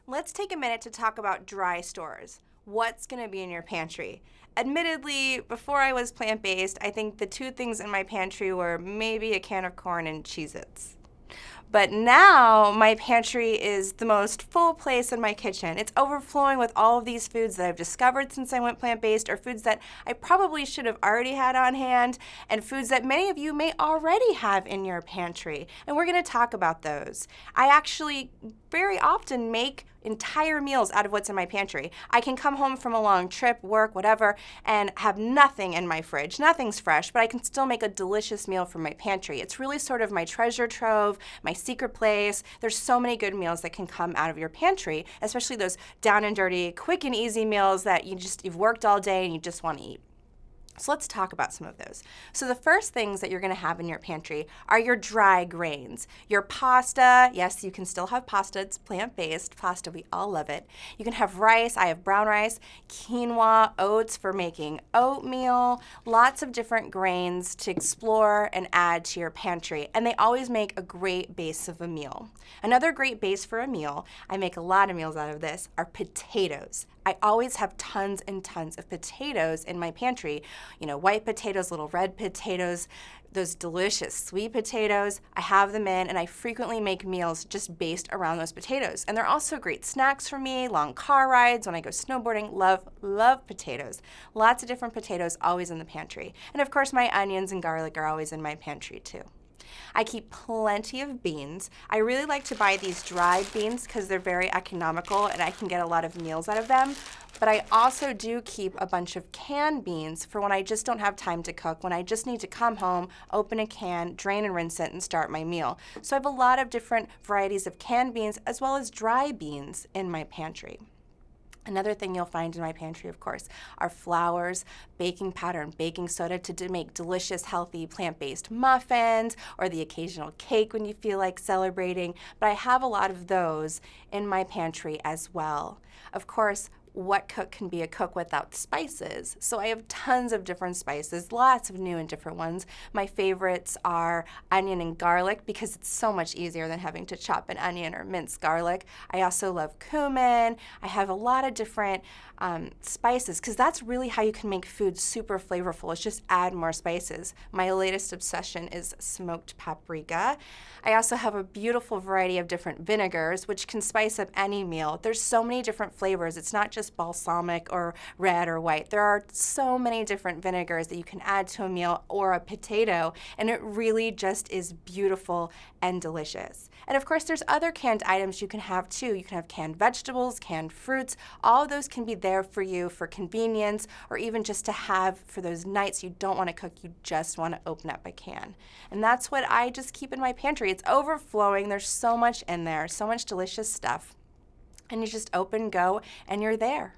Let's take a minute to talk about dry stores. What's going to be in your pantry? Admittedly, before I was plant-based, I think the two things in my pantry were maybe a can of corn and Cheez-Its. But now my pantry is the most full place in my kitchen. It's overflowing with all of these foods that I've discovered since I went plant-based, or foods that I probably should have already had on hand, and foods that many of you may already have in your pantry. And we're going to talk about those. I actually very often make entire meals out of what's in my pantry. I can come home from a long trip, work, whatever, and have nothing in my fridge. Nothing's fresh, but I can still make a delicious meal from my pantry. It's really sort of my treasure trove, my secret place. There's so many good meals that can come out of your pantry, especially those down and dirty, quick and easy meals that you've worked all day and you just want to eat. So let's talk about some of those. So the first things that you're going to have in your pantry are your dry grains. Your pasta, yes, you can still have pasta. It's plant-based pasta. We all love it. You can have rice. I have brown rice, quinoa, oats for making oatmeal, lots of different grains to explore and add to your pantry. And they always make a great base of a meal. Another great base for a meal, I make a lot of meals out of this, are potatoes. I always have tons and tons of potatoes in my pantry. You know, white potatoes, little red potatoes, those delicious sweet potatoes. I have them in, and I frequently make meals just based around those potatoes. And they're also great snacks for me, long car rides, when I go snowboarding. Love potatoes. Lots of different potatoes always in the pantry. And of course, my onions and garlic are always in my pantry too. I keep plenty of beans. I really like to buy these dried beans because they're very economical and I can get a lot of meals out of them. But I also do keep a bunch of canned beans for when I just don't have time to cook, when I just need to come home, open a can, drain and rinse it, and start my meal. So I have a lot of different varieties of canned beans as well as dry beans in my pantry. Another thing you'll find in my pantry, of course, are flours, baking powder, and baking soda to make delicious, healthy, plant-based muffins, or the occasional cake when you feel like celebrating. But I have a lot of those in my pantry as well. Of course, what cook can be a cook without spices? So I have tons of different spices, lots of new and different ones. My favorites are onion and garlic because it's so much easier than having to chop an onion or mince garlic. I also love cumin. I have a lot of different spices because that's really how you can make food super flavorful. It's just add more spices. My latest obsession is smoked paprika. I also have a beautiful variety of different vinegars which can spice up any meal. There's so many different flavors. It's not just balsamic or red or white. There are so many different vinegars that you can add to a meal or a potato, and it really just is beautiful and delicious. And of course, there's other canned items you can have too. You can have canned vegetables, canned fruits. All of those can be there for you for convenience, or even just to have for those nights you don't want to cook, you just want to open up a can. And that's what I just keep in my pantry. It's overflowing. There's so much in there, so much delicious stuff. And you just open, go, and you're there.